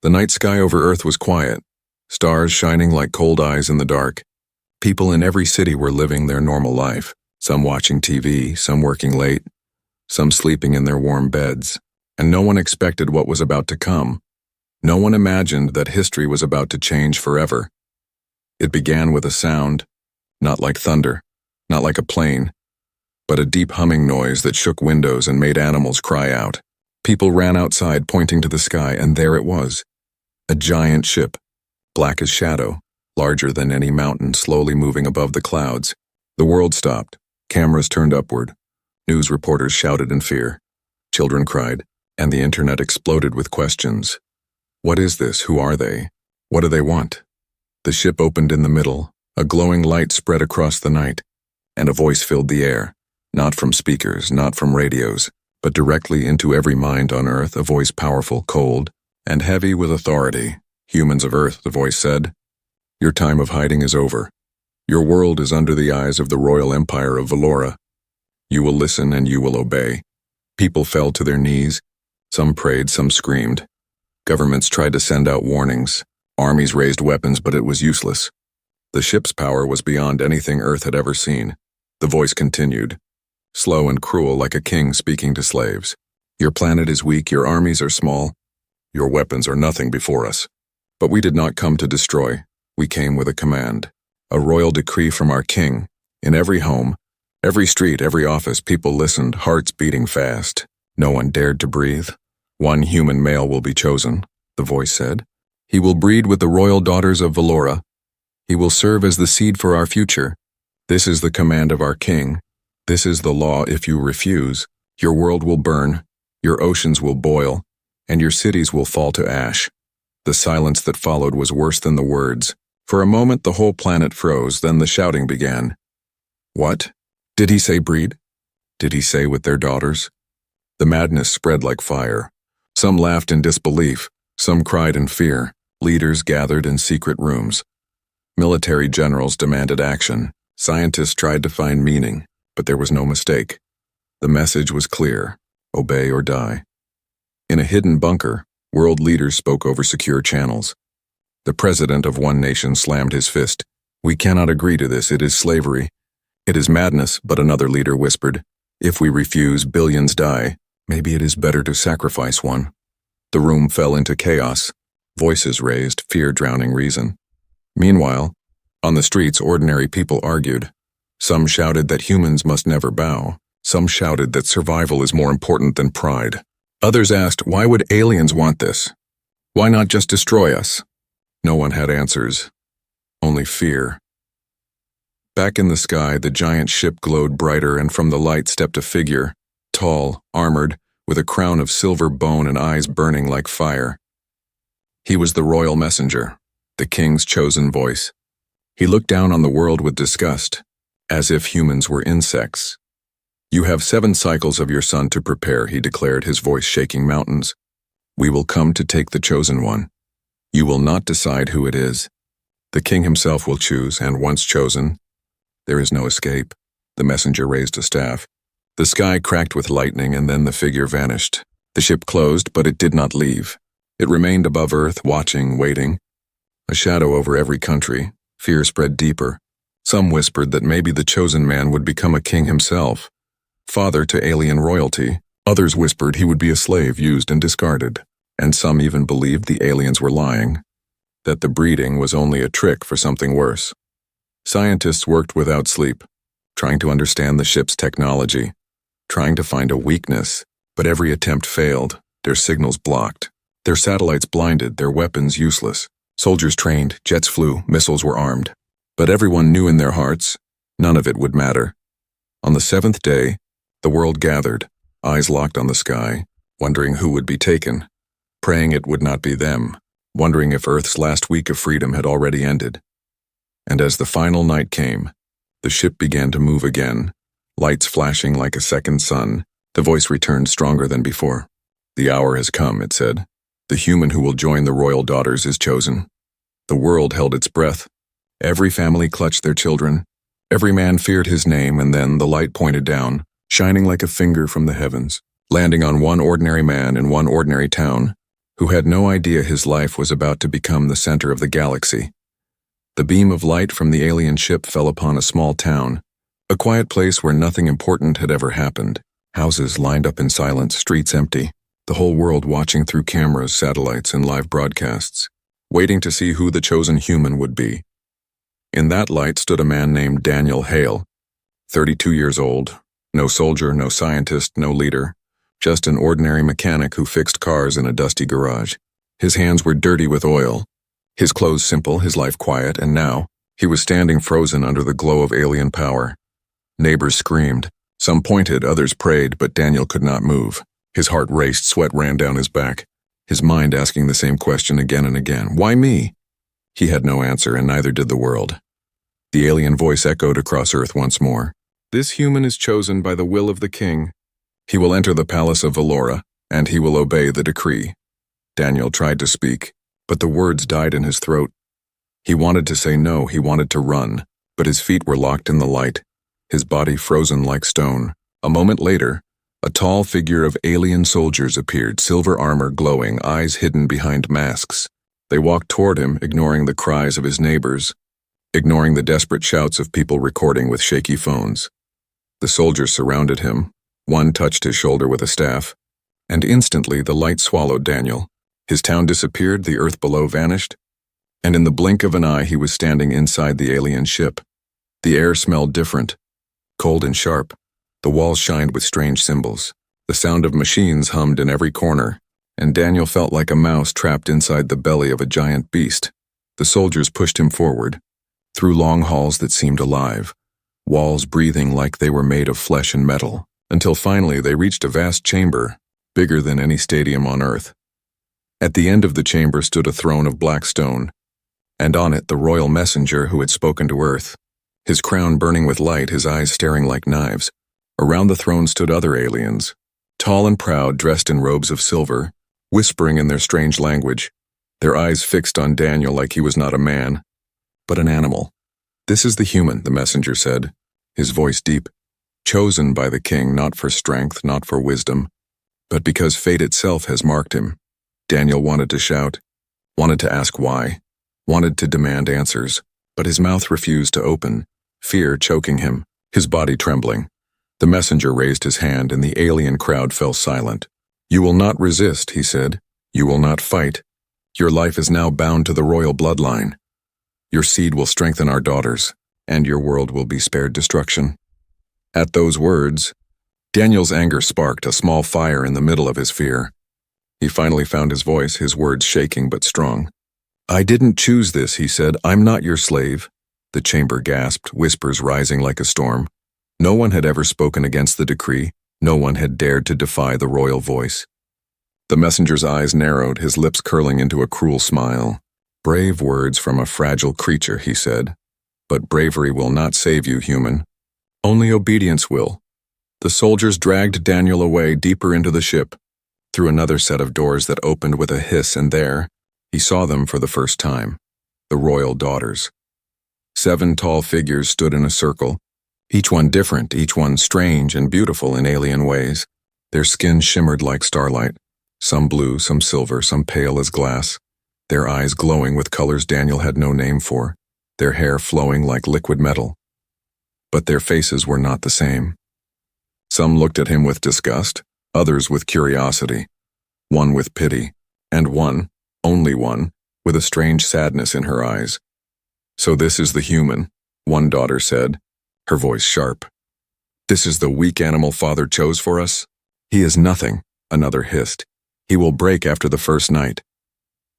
The night sky over Earth was quiet, stars shining like cold eyes in the dark. People in every city were living their normal life, some watching TV, some working late, some sleeping in their warm beds, and no one expected what was about to come. No one imagined that history was about to change forever. It began with a sound, not like thunder, not like a plane, but a deep humming noise that shook windows and made animals cry out. People ran outside pointing to the sky, and there it was. A giant ship, black as shadow, larger than any mountain, slowly moving above the clouds. The world stopped. Cameras turned upward. News reporters shouted in fear. Children cried, and the internet exploded with questions. What is this? Who are they? What do they want? The ship opened in the middle. A glowing light spread across the night, and a voice filled the air, not from speakers, not from radios, but directly into every mind on Earth, a voice powerful, cold, and heavy with authority. Humans of Earth, the voice said, your time of hiding is over. Your world is under the eyes of the royal empire of Valora. You will listen and you will obey. People fell to their knees. Some prayed, some screamed. Governments tried to send out warnings. Armies raised weapons, but it was useless. The ship's power was beyond anything Earth had ever seen. The voice continued, slow and cruel like a king speaking to slaves. Your planet is weak, your armies are small, your weapons are nothing before us. But we did not come to destroy. We came with a command, a royal decree from our king. In every home, every street, every office, people listened, hearts beating fast. No one dared to breathe. One human male will be chosen, the voice said. He will breed with the royal daughters of Valora. He will serve as the seed for our future. This is the command of our king. This is the law. If you refuse, your world will burn, your oceans will boil, and your cities will fall to ash. The silence that followed was worse than the words. For a moment the whole planet froze, then the shouting began. What? Did he say breed? Did he say with their daughters? The madness spread like fire. Some laughed in disbelief, some cried in fear. Leaders gathered in secret rooms. Military generals demanded action. Scientists tried to find meaning, but there was no mistake. The message was clear: obey or die. In a hidden bunker, world leaders spoke over secure channels. The president of one nation slammed his fist. We cannot agree to this. It is slavery. It is madness. But another leader whispered, if we refuse, billions die. Maybe it is better to sacrifice one. The room fell into chaos. Voices raised, fear drowning reason. Meanwhile, on the streets, ordinary people argued. Some shouted that humans must never bow. Some shouted that survival is more important than pride. Others asked, why would aliens want this? Why not just destroy us? No one had answers, only fear. Back in the sky, the giant ship glowed brighter, and from the light stepped a figure, tall, armored, with a crown of silver bone and eyes burning like fire. He was the royal messenger, the king's chosen voice. He looked down on the world with disgust, as if humans were insects. You have 7 cycles of your sun to prepare, he declared, his voice shaking mountains. We will come to take the chosen one. You will not decide who it is. The king himself will choose, and once chosen, there is no escape. The messenger raised a staff. The sky cracked with lightning, and then the figure vanished. The ship closed, but it did not leave. It remained above Earth, watching, waiting. A shadow over every country. Fear spread deeper. Some whispered that maybe the chosen man would become a king himself, father to alien royalty. Others whispered he would be a slave used and discarded. And some even believed the aliens were lying, that the breeding was only a trick for something worse. Scientists worked without sleep, trying to understand the ship's technology, trying to find a weakness, but every attempt failed, their signals blocked, their satellites blinded, their weapons useless. Soldiers trained, jets flew, missiles were armed. But everyone knew in their hearts, none of it would matter. On the 7th day, the world gathered, eyes locked on the sky, wondering who would be taken, praying it would not be them, wondering if Earth's last week of freedom had already ended. And as the final night came, the ship began to move again, lights flashing like a second sun. The voice returned stronger than before. The hour has come, it said. The human who will join the royal daughters is chosen. The world held its breath. Every family clutched their children. Every man feared his name, and then the light pointed down, shining like a finger from the heavens, landing on one ordinary man in one ordinary town, who had no idea his life was about to become the center of the galaxy. The beam of light from the alien ship fell upon a small town, a quiet place where nothing important had ever happened. Houses lined up in silence, streets empty, the whole world watching through cameras, satellites, and live broadcasts, waiting to see who the chosen human would be. In that light stood a man named Daniel Hale, 32 years old, no soldier, no scientist, no leader, just an ordinary mechanic who fixed cars in a dusty garage. His hands were dirty with oil, his clothes simple, his life quiet, and now he was standing frozen under the glow of alien power. Neighbors screamed. Some pointed, others prayed, but Daniel could not move. His heart raced, sweat ran down his back, his mind asking the same question again and again. Why me? He had no answer, and neither did the world. The alien voice echoed across Earth once more. This human is chosen by the will of the king. He will enter the palace of Valora, and he will obey the decree. Daniel tried to speak, but the words died in his throat. He wanted to say no, he wanted to run, but his feet were locked in the light, his body frozen like stone. A moment later, a tall figure of alien soldiers appeared, silver armor glowing, eyes hidden behind masks. They walked toward him, ignoring the cries of his neighbors, ignoring the desperate shouts of people recording with shaky phones. The soldiers surrounded him. One touched his shoulder with a staff, and instantly the light swallowed Daniel. His town disappeared, the earth below vanished, and in the blink of an eye he was standing inside the alien ship. The air smelled different, cold and sharp. The walls shined with strange symbols. The sound of machines hummed in every corner, and Daniel felt like a mouse trapped inside the belly of a giant beast. The soldiers pushed him forward, through long halls that seemed alive, walls breathing like they were made of flesh and metal, until finally they reached a vast chamber, bigger than any stadium on Earth. At the end of the chamber stood a throne of black stone, and on it the royal messenger who had spoken to Earth, his crown burning with light, his eyes staring like knives. Around the throne stood other aliens, tall and proud, dressed in robes of silver, whispering in their strange language, their eyes fixed on Daniel like he was not a man, but an animal. This is the human, the messenger said, his voice deep, chosen by the king not for strength, not for wisdom, but because fate itself has marked him. Daniel wanted to shout, wanted to ask why, wanted to demand answers, but his mouth refused to open, fear choking him, his body trembling. The messenger raised his hand and the alien crowd fell silent. You will not resist, he said. You will not fight. Your life is now bound to the royal bloodline. Your seed will strengthen our daughters, and your world will be spared destruction. At those words, Daniel's anger sparked a small fire in the middle of his fear. He finally found his voice, his words shaking but strong. I didn't choose this, he said. I'm not your slave. The chamber gasped, whispers rising like a storm. No one had ever spoken against the decree. No one had dared to defy the royal voice. The messenger's eyes narrowed, his lips curling into a cruel smile. Brave words from a fragile creature, he said. But bravery will not save you, human. Only obedience will. The soldiers dragged Daniel away deeper into the ship, through another set of doors that opened with a hiss, and there, he saw them for the first time. The royal daughters. 7 tall figures stood in a circle, each one different, each one strange and beautiful in alien ways. Their skin shimmered like starlight, some blue, some silver, some pale as glass, their eyes glowing with colors Daniel had no name for, their hair flowing like liquid metal. But their faces were not the same. Some looked at him with disgust, others with curiosity, one with pity, and one, only one, with a strange sadness in her eyes. So this is the human, one daughter said, her voice sharp. This is the weak animal father chose for us? He is nothing, another hissed. He will break after the first night.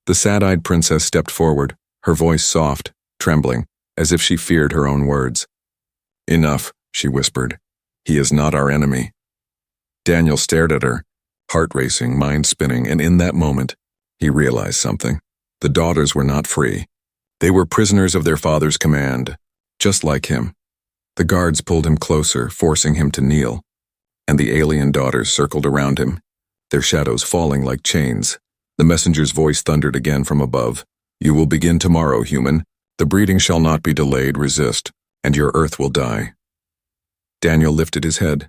The sad-eyed princess stepped forward, her voice soft, trembling, as if she feared her own words. Enough, she whispered. He is not our enemy. Daniel stared at her, heart racing, mind spinning, and in that moment, he realized something. The daughters were not free. They were prisoners of their father's command, just like him. The guards pulled him closer, forcing him to kneel, and the alien daughters circled around him, their shadows falling like chains. The messenger's voice thundered again from above. You will begin tomorrow, human. The breeding shall not be delayed, resist, and your earth will die. Daniel lifted his head,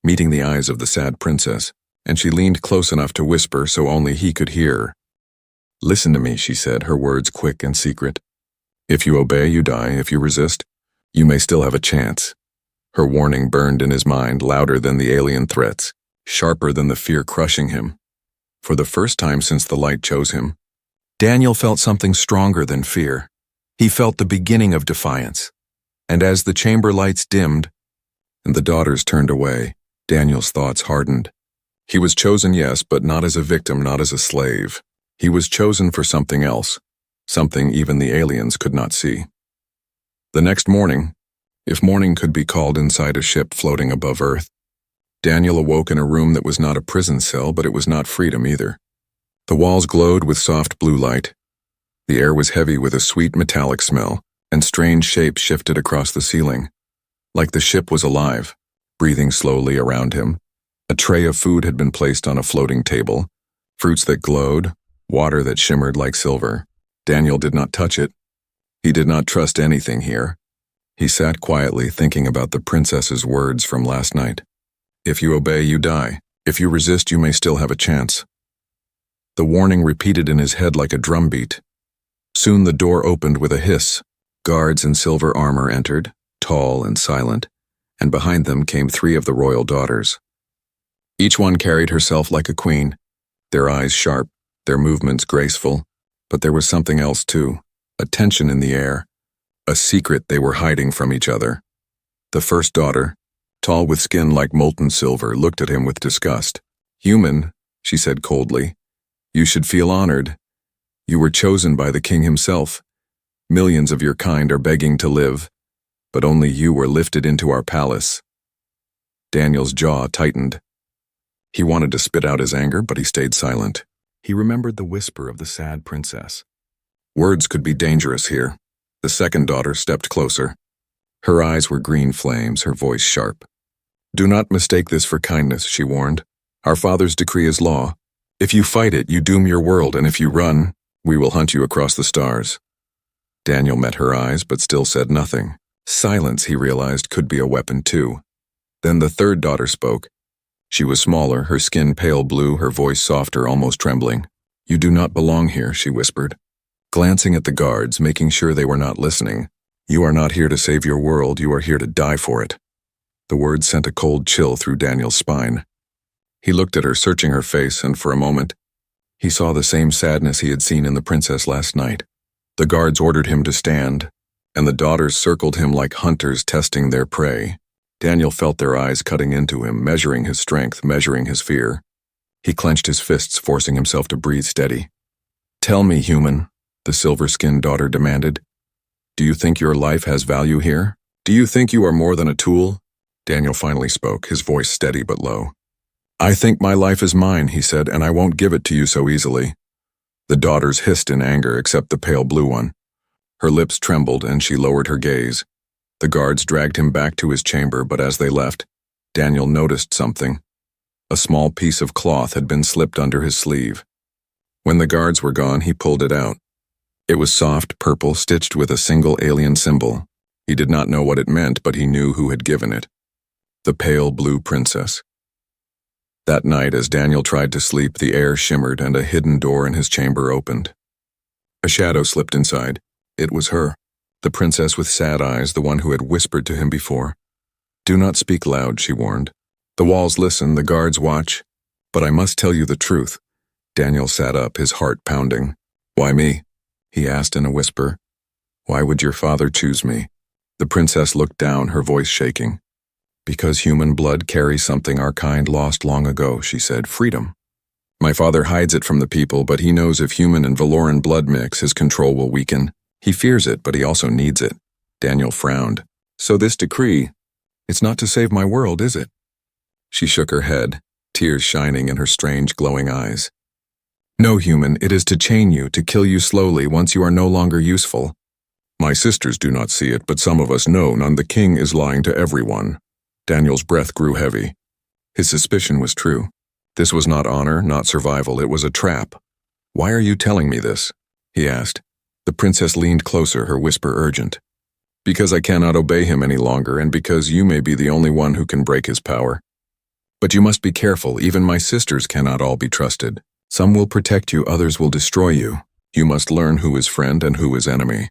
meeting the eyes of the sad princess, and she leaned close enough to whisper so only he could hear. Listen to me, she said, her words quick and secret. If you obey, you die. If you resist, you may still have a chance. Her warning burned in his mind, louder than the alien threats, sharper than the fear crushing him. For the first time since the light chose him, Daniel felt something stronger than fear. He felt the beginning of defiance. And as the chamber lights dimmed and the daughters turned away, Daniel's thoughts hardened. He was chosen, yes, but not as a victim, not as a slave. He was chosen for something else, something even the aliens could not see. The next morning, if morning could be called inside a ship floating above Earth, Daniel awoke in a room that was not a prison cell, but it was not freedom either. The walls glowed with soft blue light. The air was heavy with a sweet metallic smell, and strange shapes shifted across the ceiling. Like the ship was alive, breathing slowly around him. A tray of food had been placed on a floating table, fruits that glowed, water that shimmered like silver. Daniel did not touch it. He did not trust anything here. He sat quietly thinking about the princess's words from last night. If you obey, you die. If you resist, you may still have a chance. The warning repeated in his head like a drumbeat. Soon the door opened with a hiss. Guards in silver armor entered, tall and silent, and behind them came 3 of the royal daughters. Each one carried herself like a queen, their eyes sharp, their movements graceful, but there was something else too, a tension in the air, a secret they were hiding from each other. The first daughter, tall with skin like molten silver, looked at him with disgust. Human, she said coldly, you should feel honored. You were chosen by the king himself. Millions of your kind are begging to live, but only you were lifted into our palace. Daniel's jaw tightened. He wanted to spit out his anger, but he stayed silent. He remembered the whisper of the sad princess. Words could be dangerous here. The second daughter stepped closer. Her eyes were green flames, her voice sharp. Do not mistake this for kindness, she warned. Our father's decree is law. If you fight it, you doom your world, and if you run, we will hunt you across the stars. Daniel met her eyes, but still said nothing. Silence, he realized, could be a weapon too. Then the third daughter spoke. She was smaller, her skin pale blue, her voice softer, almost trembling. You do not belong here, she whispered. Glancing at the guards, making sure they were not listening. You are not here to save your world, you are here to die for it. The words sent a cold chill through Daniel's spine. He looked at her, searching her face, and for a moment, he saw the same sadness he had seen in the princess last night. The guards ordered him to stand, and the daughters circled him like hunters testing their prey. Daniel felt their eyes cutting into him, measuring his strength, measuring his fear. He clenched his fists, forcing himself to breathe steady. Tell me, human, the silver-skinned daughter demanded. Do you think your life has value here? Do you think you are more than a tool? Daniel finally spoke, his voice steady but low. I think my life is mine, he said, and I won't give it to you so easily. The daughters hissed in anger, except the pale blue one. Her lips trembled, and she lowered her gaze. The guards dragged him back to his chamber, but as they left, Daniel noticed something. A small piece of cloth had been slipped under his sleeve. When the guards were gone, he pulled it out. It was soft purple, stitched with a single alien symbol. He did not know what it meant, but he knew who had given it. The pale blue princess. That night, as Daniel tried to sleep, the air shimmered and a hidden door in his chamber opened. A shadow slipped inside. It was her, the princess with sad eyes, the one who had whispered to him before. Do not speak loud, she warned. The walls listen, the guards watch. But I must tell you the truth. Daniel sat up, his heart pounding. Why me? He asked in a whisper. Why would your father choose me? The princess looked down, her voice shaking. Because human blood carries something our kind lost long ago, she said, freedom. My father hides it from the people, but he knows if human and Valoran blood mix, his control will weaken. He fears it, but he also needs it. Daniel frowned. So this decree, it's not to save my world, is it? She shook her head, tears shining in her strange glowing eyes. No, human, it is to chain you, to kill you slowly once you are no longer useful. My sisters do not see it, but some of us know, and the king is lying to everyone. Daniel's breath grew heavy. His suspicion was true. This was not honor, not survival, it was a trap. Why are you telling me this? He asked. The princess leaned closer, her whisper urgent. Because I cannot obey him any longer, and because you may be the only one who can break his power. But you must be careful, even my sisters cannot all be trusted. Some will protect you, others will destroy you. You must learn who is friend and who is enemy.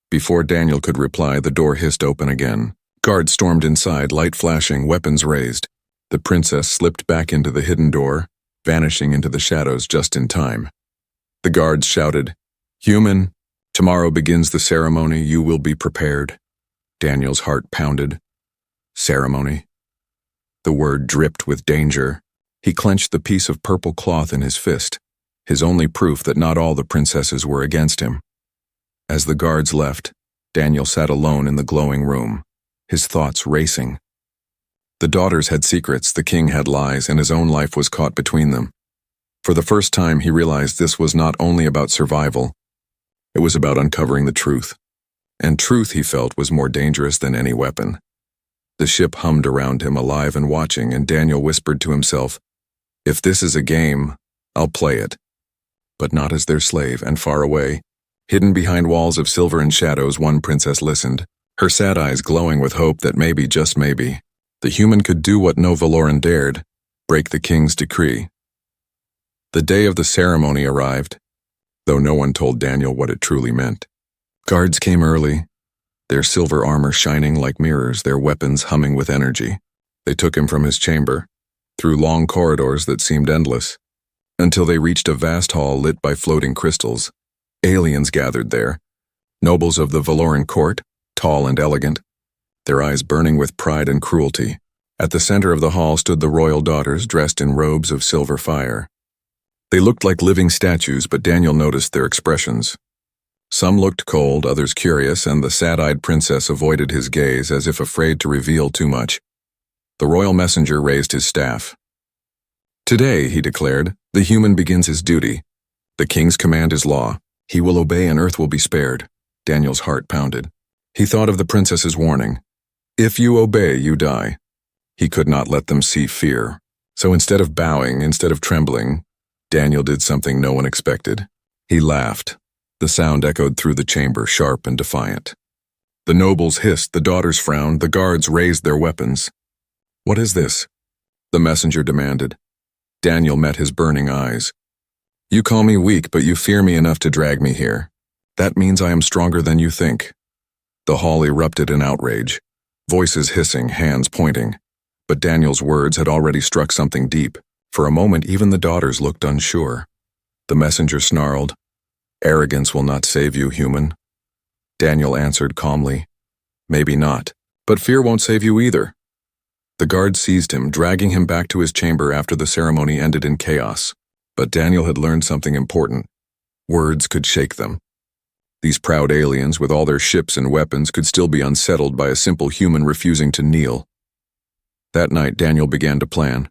Before Daniel could reply, the door hissed open again. Guards stormed inside, light flashing, weapons raised. The princess slipped back into the hidden door, vanishing into the shadows just in time. The guards shouted, "Human, tomorrow begins the ceremony, you will be prepared." Daniel's heart pounded. Ceremony. The word dripped with danger. He clenched the piece of purple cloth in his fist, his only proof that not all the princesses were against him. As the guards left, Daniel sat alone in the glowing room, his thoughts racing. The daughters had secrets, the king had lies, and his own life was caught between them. For the first time, he realized this was not only about survival, it was about uncovering the truth. And truth, he felt, was more dangerous than any weapon. The ship hummed around him, alive and watching, and Daniel whispered to himself, "If this is a game, I'll play it." But not as their slave, and far away, hidden behind walls of silver and shadows, one princess listened, her sad eyes glowing with hope that maybe, just maybe, the human could do what no Valoran dared, break the king's decree. The day of the ceremony arrived, though no one told Daniel what it truly meant. Guards came early, their silver armor shining like mirrors, their weapons humming with energy. They took him from his chamber, through long corridors that seemed endless, until they reached a vast hall lit by floating crystals. Aliens gathered there, nobles of the Valoran court, tall and elegant, their eyes burning with pride and cruelty. At the center of the hall stood the royal daughters dressed in robes of silver fire. They looked like living statues, but Daniel noticed their expressions. Some looked cold, others curious, and the sad-eyed princess avoided his gaze as if afraid to reveal too much. The royal messenger raised his staff. "Today," he declared, "the human begins his duty. The king's command is law. He will obey and earth will be spared." Daniel's heart pounded. He thought of the princess's warning. "If you obey, you die." He could not let them see fear. So instead of bowing, instead of trembling, Daniel did something no one expected. He laughed. The sound echoed through the chamber, sharp and defiant. The nobles hissed, the daughters frowned, the guards raised their weapons. "What is this?" the messenger demanded. Daniel met his burning eyes. "You call me weak, but you fear me enough to drag me here. That means I am stronger than you think." The hall erupted in outrage, voices hissing, hands pointing. But Daniel's words had already struck something deep. For a moment, even the daughters looked unsure. The messenger snarled, "Arrogance will not save you, human." Daniel answered calmly, "Maybe not, but fear won't save you either." The guards seized him, dragging him back to his chamber after the ceremony ended in chaos. But Daniel had learned something important. Words could shake them. These proud aliens, with all their ships and weapons, could still be unsettled by a simple human refusing to kneel. That night, Daniel began to plan.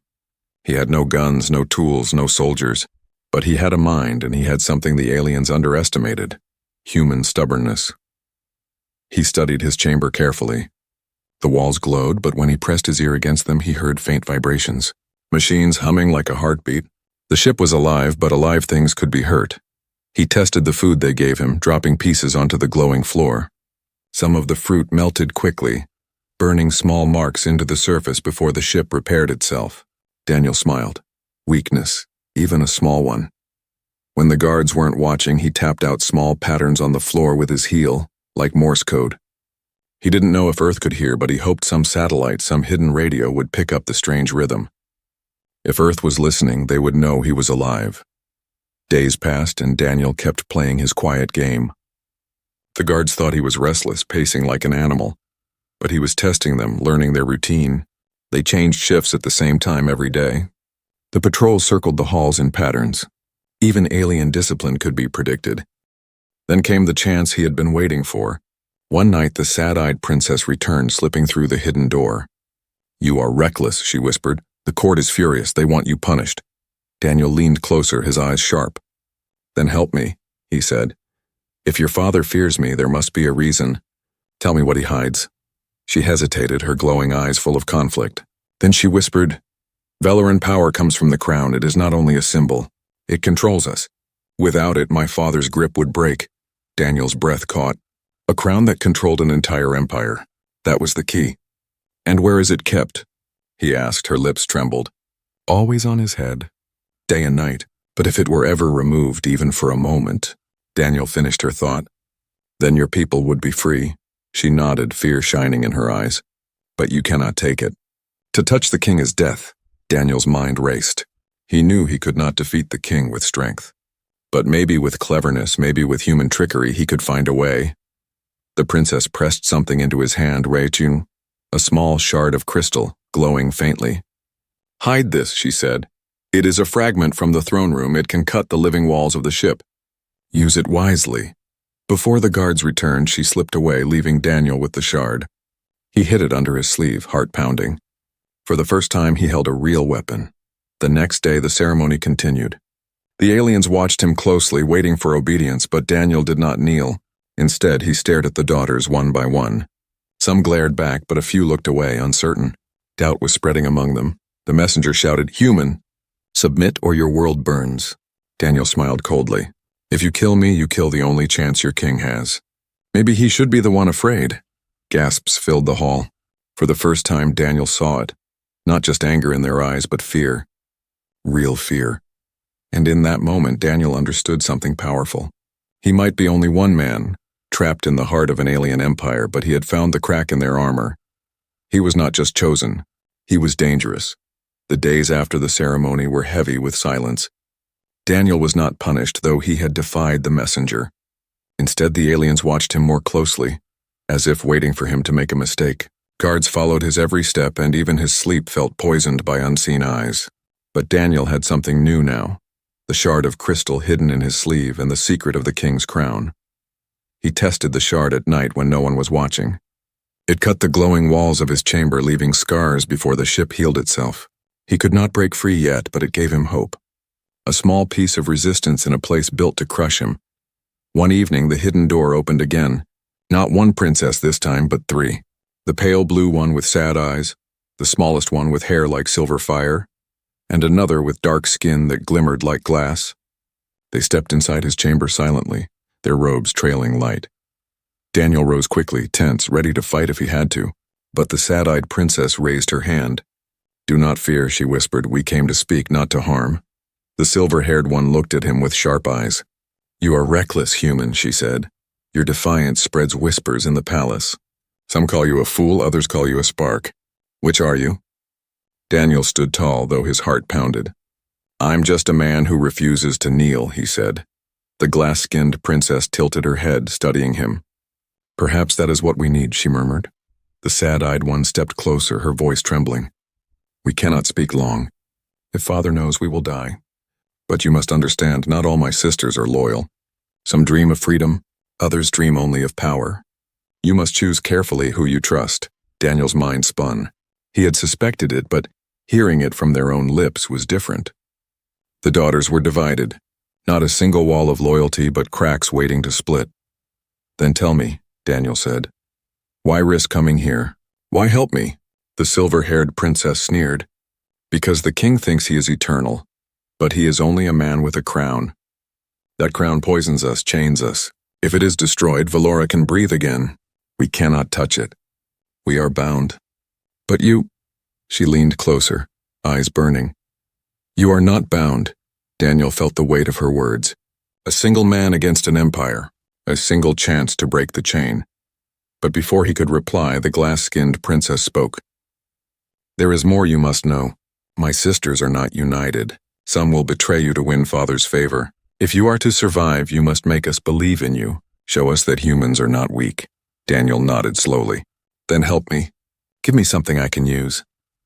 He had no guns, no tools, no soldiers. But he had a mind, and he had something the aliens underestimated: human stubbornness. He studied his chamber carefully. The walls glowed, but when he pressed his ear against them, he heard faint vibrations. Machines humming like a heartbeat. The ship was alive, but alive things could be hurt. He tested the food they gave him, dropping pieces onto the glowing floor. Some of the fruit melted quickly, burning small marks into the surface before the ship repaired itself. Daniel smiled. Weakness, even a small one. When the guards weren't watching, he tapped out small patterns on the floor with his heel, like Morse code. He didn't know if Earth could hear, but he hoped some satellite, some hidden radio would pick up the strange rhythm. If Earth was listening, they would know he was alive. Days passed, and Daniel kept playing his quiet game. The guards thought he was restless, pacing like an animal. But he was testing them, learning their routine. They changed shifts at the same time every day. The patrols circled the halls in patterns. Even alien discipline could be predicted. Then came the chance he had been waiting for. One night, the sad-eyed princess returned, slipping through the hidden door. "You are reckless," she whispered. "The court is furious. They want you punished." Daniel leaned closer, his eyes sharp. "Then help me," he said. "If your father fears me, there must be a reason. Tell me what he hides." She hesitated, her glowing eyes full of conflict. Then she whispered, "Valoran power comes from the crown. It is not only a symbol. It controls us. Without it, my father's grip would break." Daniel's breath caught. A crown that controlled an entire empire. That was the key. "And where is it kept?" he asked, her lips trembled. "Always on his head. Day and night. But if it were ever removed even for a moment, Daniel finished her thought, then your people would be free. She nodded, fear shining in her eyes. But you cannot take it. To touch the king is death. Daniel's mind raced. He knew he could not defeat the king with strength. But maybe with cleverness, maybe with human trickery, he could find a way. The princess pressed something into his hand, Reichun, a small shard of crystal, glowing faintly. Hide this, she said. It is a fragment from the throne room. It can cut the living walls of the ship. Use it wisely. Before the guards returned, she slipped away, leaving Daniel with the shard. He hid it under his sleeve, heart pounding. For the first time, he held a real weapon. The next day, the ceremony continued. The aliens watched him closely, waiting for obedience, but Daniel did not kneel. Instead, he stared at the daughters one by one. Some glared back, but a few looked away, uncertain. Doubt was spreading among them. The messenger shouted, "Human! Submit or your world burns." Daniel smiled coldly. "If you kill me, you kill the only chance your king has." Maybe he should be the one afraid. Gasps filled the hall. For the first time, Daniel saw it. Not just anger in their eyes, but fear. Real fear. And in that moment, Daniel understood something powerful. He might be only one man, trapped in the heart of an alien empire, but he had found the crack in their armor. He was not just chosen. He was dangerous. The days after the ceremony were heavy with silence. Daniel was not punished, though he had defied the messenger. Instead, the aliens watched him more closely, as if waiting for him to make a mistake. Guards followed his every step, and even his sleep felt poisoned by unseen eyes. But Daniel had something new now, the shard of crystal hidden in his sleeve and the secret of the king's crown. He tested the shard at night when no one was watching. It cut the glowing walls of his chamber, leaving scars before the ship healed itself. He could not break free yet, but it gave him hope. A small piece of resistance in a place built to crush him. One evening, the hidden door opened again. Not one princess this time, but three. The pale blue one with sad eyes, the smallest one with hair like silver fire, and another with dark skin that glimmered like glass. They stepped inside his chamber silently, their robes trailing light. Daniel rose quickly, tense, ready to fight if he had to, but the sad-eyed princess raised her hand. "Do not fear," she whispered. "We came to speak, not to harm." The silver-haired one looked at him with sharp eyes. "You are reckless, human," she said. "Your defiance spreads whispers in the palace. Some call you a fool, others call you a spark. Which are you?" Daniel stood tall, though his heart pounded. "I'm just a man who refuses to kneel," he said. The glass-skinned princess tilted her head, studying him. "Perhaps that is what we need," she murmured. The sad-eyed one stepped closer, her voice trembling. "We cannot speak long. If father knows, we will die. But you must understand, not all my sisters are loyal. Some dream of freedom, others dream only of power. You must choose carefully who you trust." Daniel's mind spun. He had suspected it, but hearing it from their own lips was different. The daughters were divided. Not a single wall of loyalty, but cracks waiting to split. "Then tell me," Daniel said. "Why risk coming here? Why help me?" The silver-haired princess sneered. "Because the king thinks he is eternal, but he is only a man with a crown. That crown poisons us, chains us. If it is destroyed, Valora can breathe again. We cannot touch it. We are bound." "But you—" She leaned closer, eyes burning. "You are not bound." Daniel felt the weight of her words. A single man against an empire, a single chance to break the chain. But before he could reply, the glass-skinned princess spoke. "There is more you must know. My sisters are not united. Some will betray you to win father's favor. If you are to survive, you must make us believe in you. Show us that humans are not weak." Daniel nodded slowly. "Then help me. Give me something I can use."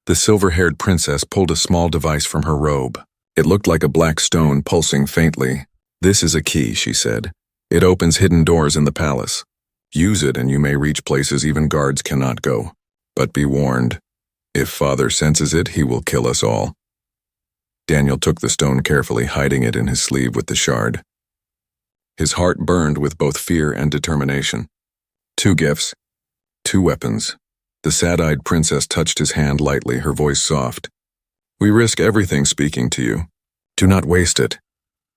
The silver-haired princess pulled a small device from her robe. It looked like a black stone pulsing faintly. "This is a key," she said. "It opens hidden doors in the palace. Use it and you may reach places even guards cannot go. But be warned. If father senses it, he will kill us all." Daniel took the stone carefully, hiding it in his sleeve with the shard. His heart burned with both fear and determination. 2 gifts, 2 weapons. The sad-eyed princess touched his hand lightly, her voice soft. "We risk everything speaking to you. Do not waste it."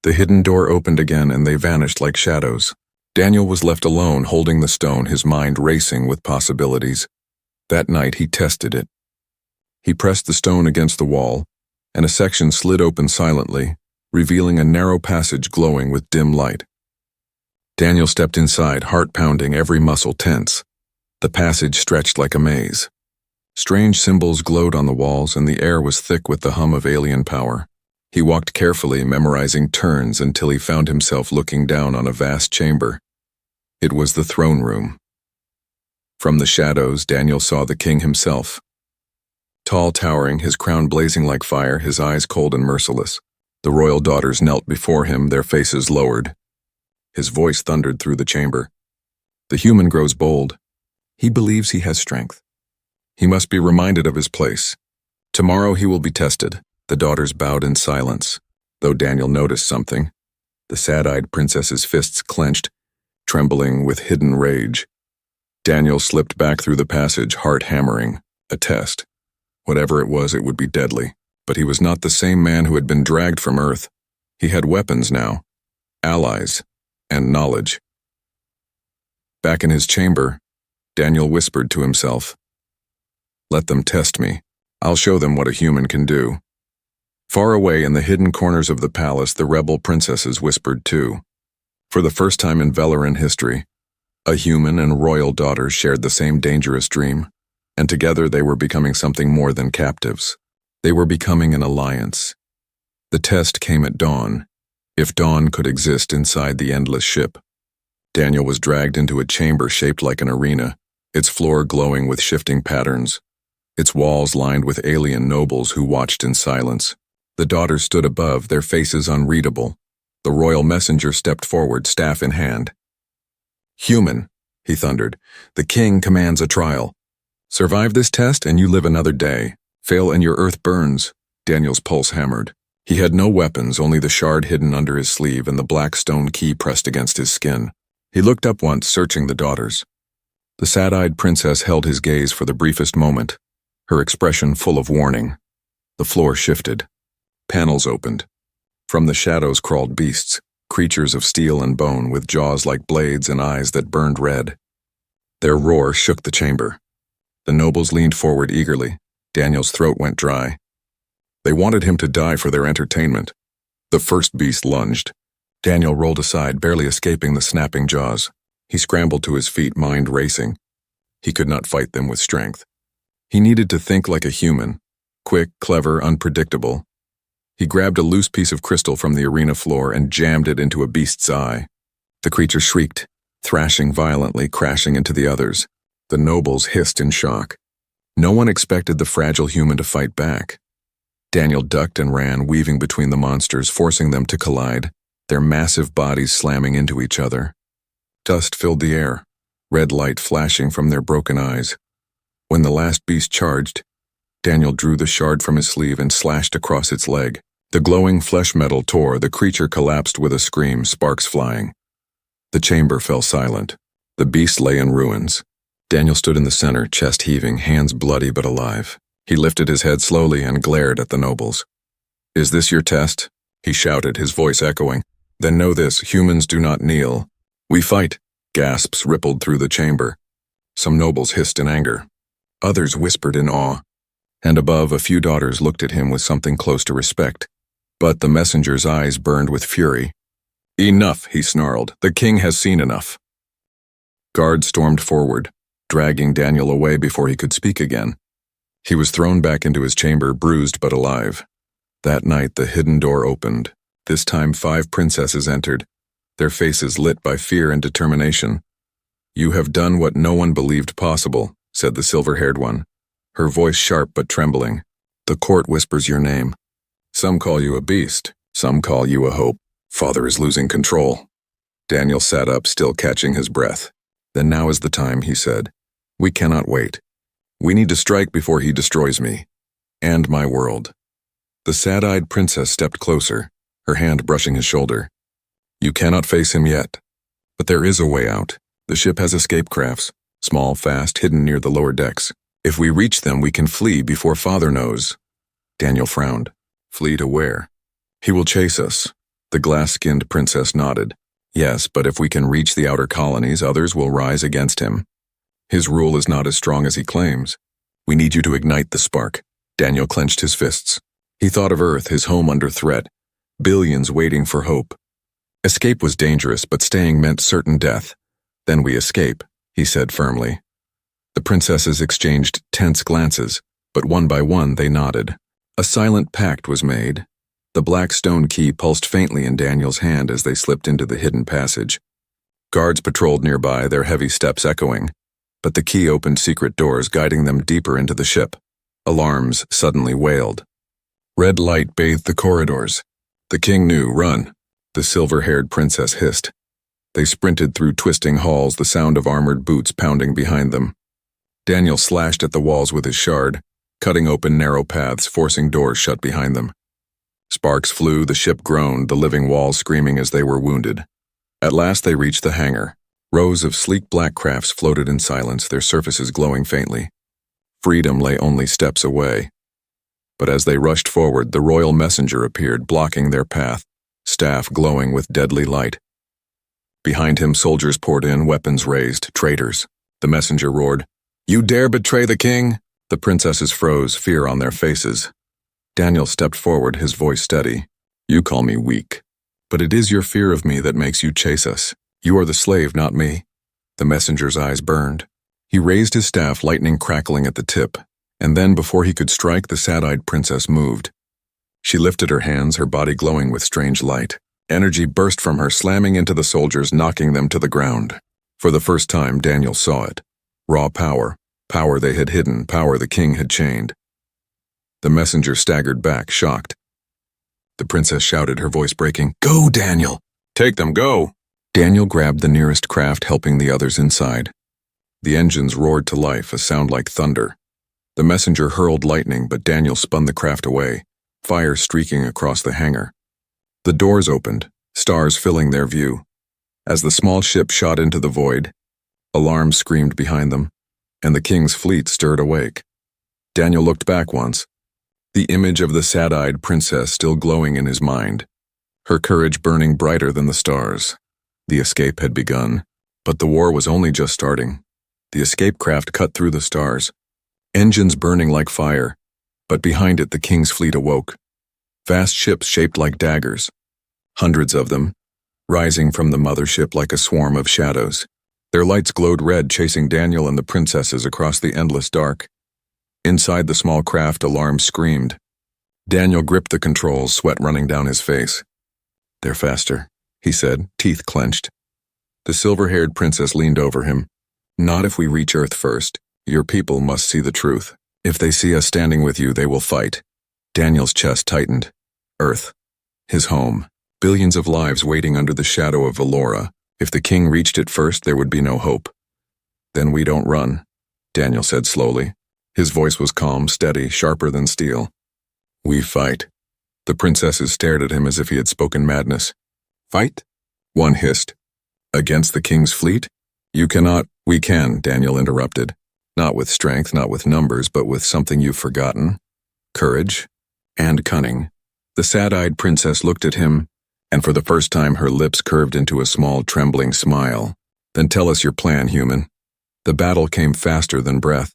The hidden door opened again and they vanished like shadows. Daniel was left alone, holding the stone, his mind racing with possibilities. That night he tested it. He pressed the stone against the wall, and a section slid open silently, revealing a narrow passage glowing with dim light. Daniel stepped inside, heart pounding, every muscle tense. The passage stretched like a maze. Strange symbols glowed on the walls, and the air was thick with the hum of alien power. He walked carefully, memorizing turns until he found himself looking down on a vast chamber. It was the throne room. From the shadows, Daniel saw the king himself. Tall, towering, his crown blazing like fire, his eyes cold and merciless. The royal daughters knelt before him, their faces lowered. His voice thundered through the chamber. The human grows bold. He believes he has strength. He must be reminded of his place. Tomorrow he will be tested. The daughters bowed in silence, though Daniel noticed something. The sad-eyed princess's fists clenched, trembling with hidden rage. Daniel slipped back through the passage, heart hammering. A test. Whatever it was, it would be deadly. But he was not the same man who had been dragged from Earth. He had weapons now, allies, and knowledge. Back in his chamber, Daniel whispered to himself, "Let them test me. I'll show them what a human can do." Far away in the hidden corners of the palace, the rebel princesses whispered too. For the first time in Velaran history, a human and royal daughter shared the same dangerous dream, and together they were becoming something more than captives. They were becoming an alliance. The test came at dawn, if dawn could exist inside the endless ship. Daniel was dragged into a chamber shaped like an arena, its floor glowing with shifting patterns, its walls lined with alien nobles who watched in silence. The daughters stood above, their faces unreadable. The royal messenger stepped forward, staff in hand. "Human," he thundered, "the king commands a trial. Survive this test and you live another day. Fail and your earth burns." Daniel's pulse hammered. He had no weapons, only the shard hidden under his sleeve and the black stone key pressed against his skin. He looked up once, searching the daughters. The sad-eyed princess held his gaze for the briefest moment, her expression full of warning. The floor shifted. Panels opened. From the shadows crawled beasts, creatures of steel and bone with jaws like blades and eyes that burned red. Their roar shook the chamber. The nobles leaned forward eagerly. Daniel's throat went dry. They wanted him to die for their entertainment. The first beast lunged. Daniel rolled aside, barely escaping the snapping jaws. He scrambled to his feet, mind racing. He could not fight them with strength. He needed to think like a human, quick, clever, unpredictable. He grabbed a loose piece of crystal from the arena floor and jammed it into a beast's eye. The creature shrieked, thrashing violently, crashing into the others. The nobles hissed in shock. No one expected the fragile human to fight back. Daniel ducked and ran, weaving between the monsters, forcing them to collide, their massive bodies slamming into each other. Dust filled the air, red light flashing from their broken eyes. When the last beast charged, Daniel drew the shard from his sleeve and slashed across its leg. The glowing flesh metal tore, the creature collapsed with a scream, sparks flying. The chamber fell silent. The beast lay in ruins. Daniel stood in the center, chest heaving, hands bloody but alive. He lifted his head slowly and glared at the nobles. "Is this your test?" he shouted, his voice echoing. "Then know this, humans do not kneel. We fight." Gasps rippled through the chamber. Some nobles hissed in anger. Others whispered in awe. And above, a few daughters looked at him with something close to respect. But the messenger's eyes burned with fury. "Enough," he snarled. "The king has seen enough." Guards stormed forward, dragging Daniel away before he could speak again. He was thrown back into his chamber, bruised but alive. That night, the hidden door opened. This time, 5 princesses entered, their faces lit by fear and determination. "You have done what no one believed possible," said the silver-haired one, her voice sharp but trembling. "The court whispers your name. Some call you a beast, some call you a hope. Father is losing control." Daniel sat up, still catching his breath. "Then now is the time," he said. "We cannot wait. We need to strike before he destroys me. And my world." The sad-eyed princess stepped closer, her hand brushing his shoulder. "You cannot face him yet. But there is a way out. The ship has escape crafts, small, fast, hidden near the lower decks. If we reach them, we can flee before Father knows." Daniel frowned. "Flee to where?" "He will chase us." The glass-skinned princess nodded. "Yes, but if we can reach the outer colonies, others will rise against him. His rule is not as strong as he claims. We need you to ignite the spark." Daniel clenched his fists. He thought of Earth, his home under threat. billions waiting for hope. Escape was dangerous, but staying meant certain death. Then we escape, he said firmly. The princesses exchanged tense glances, but one by one they nodded. A silent pact was made. The black stone key pulsed faintly in Daniel's hand as they slipped into the hidden passage. Guards patrolled nearby, their heavy steps echoing, but the key opened secret doors, guiding them deeper into the ship. Alarms suddenly wailed. Red light bathed the corridors. The king knew, run, the silver-haired princess hissed. They sprinted through twisting halls, the sound of armored boots pounding behind them. Daniel slashed at the walls with his shard, cutting open narrow paths, forcing doors shut behind them. Sparks flew, the ship groaned, the living walls screaming as they were wounded. At last they reached the hangar. Rows of sleek black crafts floated in silence, their surfaces glowing faintly. Freedom lay only steps away. But as they rushed forward, the royal messenger appeared, blocking their path, staff glowing with deadly light. Behind him, soldiers poured in, weapons raised. Traitors, the messenger roared. You dare betray the king? The princesses froze, fear on their faces. Daniel stepped forward, his voice steady. You call me weak, but it is your fear of me that makes you chase us. You are the slave, not me. The messenger's eyes burned. He raised his staff, lightning crackling at the tip, and then before he could strike, the sad-eyed princess moved. She lifted her hands, her body glowing with strange light. Energy burst from her, slamming into the soldiers, knocking them to the ground. For the first time, Daniel saw it. Raw power. Power they had hidden, power the king had chained. The messenger staggered back, shocked. The princess shouted, her voice breaking, Go, Daniel! Take them, go! Daniel grabbed the nearest craft, helping the others inside. The engines roared to life, a sound like thunder. The messenger hurled lightning, but Daniel spun the craft away, fire streaking across the hangar. The doors opened, stars filling their view. As the small ship shot into the void, alarms screamed behind them, and the king's fleet stirred awake. Daniel looked back once, the image of the sad-eyed princess still glowing in his mind, her courage burning brighter than the stars. The escape had begun, but the war was only just starting. The escape craft cut through the stars, engines burning like fire, but behind it the king's fleet awoke. Vast ships shaped like daggers, hundreds of them, rising from the mothership like a swarm of shadows. Their lights glowed red, chasing Daniel and the princesses across the endless dark. Inside the small craft, alarms screamed. Daniel gripped the controls, sweat running down his face. They're faster, he said, teeth clenched. The silver-haired princess leaned over him. Not if we reach Earth first. Your people must see the truth. If they see us standing with you, they will fight. Daniel's chest tightened. Earth. His home. Billions of lives waiting under the shadow of Valora. If the king reached it first, there would be no hope. Then we don't run, Daniel said slowly. His voice was calm, steady, sharper than steel. We fight. The princesses stared at him as if he had spoken madness. Fight? One hissed. Against the king's fleet? You cannot. We can, Daniel interrupted. Not with strength, not with numbers, but with something you've forgotten. Courage and cunning. The sad-eyed princess looked at him, and for the first time her lips curved into a small, trembling smile. Then tell us your plan, human. The battle came faster than breath.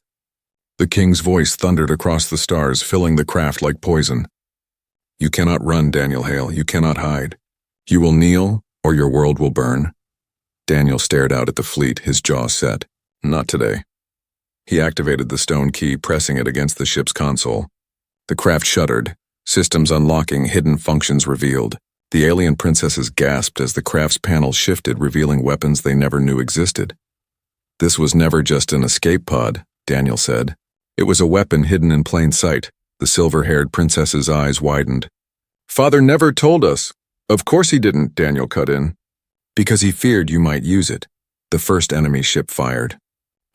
The king's voice thundered across the stars, filling the craft like poison. You cannot run, Daniel Hale. You cannot hide. You will kneel, or your world will burn. Daniel stared out at the fleet, his jaw set. Not today. He activated the stone key, pressing it against the ship's console. The craft shuddered, systems unlocking, hidden functions revealed. The alien princesses gasped as the craft's panel shifted, revealing weapons they never knew existed. This was never just an escape pod, Daniel said. It was a weapon hidden in plain sight. The silver-haired princess's eyes widened. Father never told us. Of course he didn't, Daniel cut in. Because he feared you might use it. The first enemy ship fired.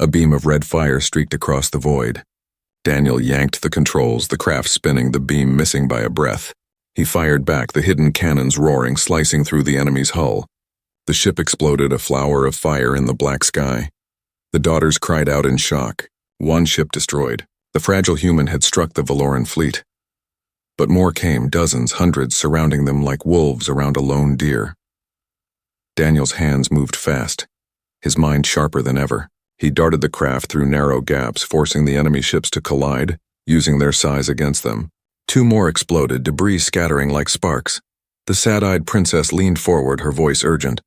A beam of red fire streaked across the void. Daniel yanked the controls, the craft spinning, the beam missing by a breath. He fired back, the hidden cannons roaring, slicing through the enemy's hull. The ship exploded, a flower of fire in the black sky. The daughters cried out in shock. One ship destroyed. The fragile human had struck the Valoran fleet. But more came, dozens, hundreds, surrounding them like wolves around a lone deer. Daniel's hands moved fast, his mind sharper than ever. He darted the craft through narrow gaps, forcing the enemy ships to collide, using their size against them. Two more exploded, debris scattering like sparks. The sad-eyed princess leaned forward, her voice urgent.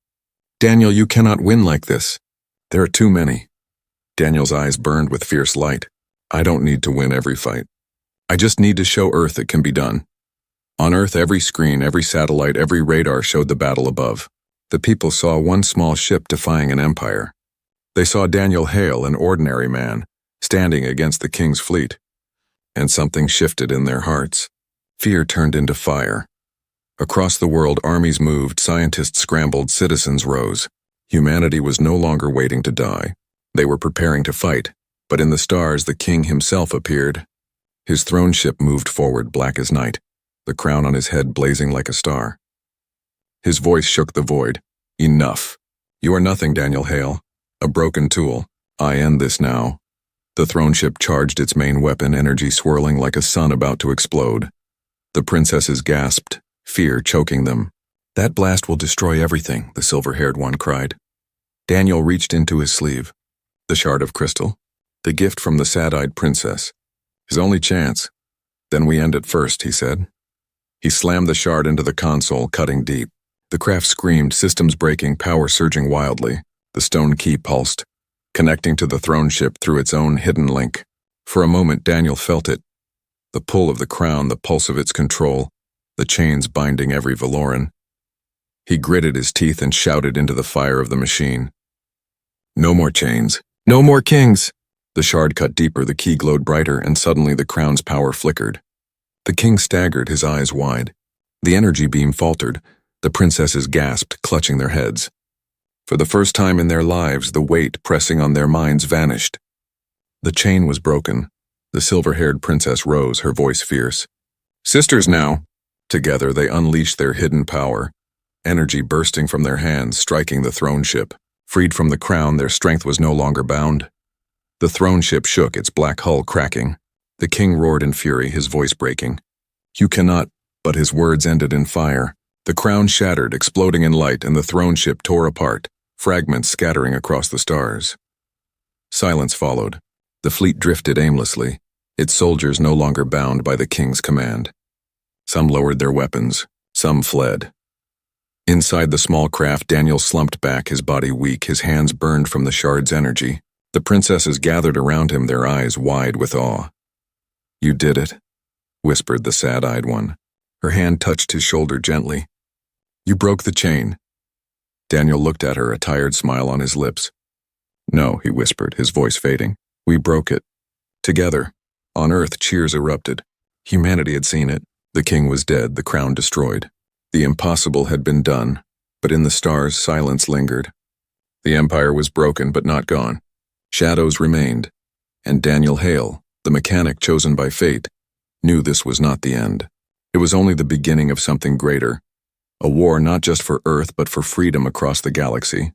Daniel, you cannot win like this. There are too many. Daniel's eyes burned with fierce light. I don't need to win every fight. I just need to show Earth it can be done. On Earth, every screen, every satellite, every radar showed the battle above. The people saw one small ship defying an empire. They saw Daniel Hale, an ordinary man, standing against the king's fleet. And something shifted in their hearts. Fear turned into fire. Across the world, armies moved, scientists scrambled, citizens rose. Humanity was no longer waiting to die. They were preparing to fight, but in the stars the king himself appeared. His throne ship moved forward, black as night, the crown on his head blazing like a star. His voice shook the void. Enough. You are nothing, Daniel Hale. A broken tool. I end this now. The throne ship charged its main weapon, energy swirling like a sun about to explode. The princesses gasped, fear choking them. That blast will destroy everything, the silver-haired one cried. Daniel reached into his sleeve. The shard of crystal. The gift from the sad-eyed princess. His only chance. Then we end it first, he said. He slammed the shard into the console, cutting deep. The craft screamed, systems breaking, power surging wildly. The stone key pulsed, connecting to the throne ship through its own hidden link. For a moment, Daniel felt it. The pull of the crown, the pulse of its control, the chains binding every Valoran. He gritted his teeth and shouted into the fire of the machine. No more chains. No more kings! The shard cut deeper, the key glowed brighter, and suddenly the crown's power flickered. The king staggered, his eyes wide. The energy beam faltered. The princesses gasped, clutching their heads. For the first time in their lives, the weight pressing on their minds vanished. The chain was broken. The silver-haired princess rose, her voice fierce. Sisters now! Together they unleashed their hidden power. Energy bursting from their hands, striking the throne ship. Freed from the crown, their strength was no longer bound. The throne ship shook, its black hull cracking. The king roared in fury, his voice breaking. You cannot, but his words ended in fire. The crown shattered, exploding in light, and the throne ship tore apart, fragments scattering across the stars. Silence followed. The fleet drifted aimlessly, its soldiers no longer bound by the king's command. Some lowered their weapons, some fled. Inside the small craft, Daniel slumped back, his body weak, his hands burned from the shard's energy. The princesses gathered around him, their eyes wide with awe. You did it, whispered the sad-eyed one. Her hand touched his shoulder gently. You broke the chain. Daniel looked at her, a tired smile on his lips. No, he whispered, his voice fading. We broke it. Together. On Earth, cheers erupted. Humanity had seen it. The king was dead, the crown destroyed. The impossible had been done, but in the stars, silence lingered. The empire was broken but not gone. Shadows remained, and Daniel Hale, the mechanic chosen by fate, knew this was not the end. It was only the beginning of something greater, a war not just for Earth but for freedom across the galaxy.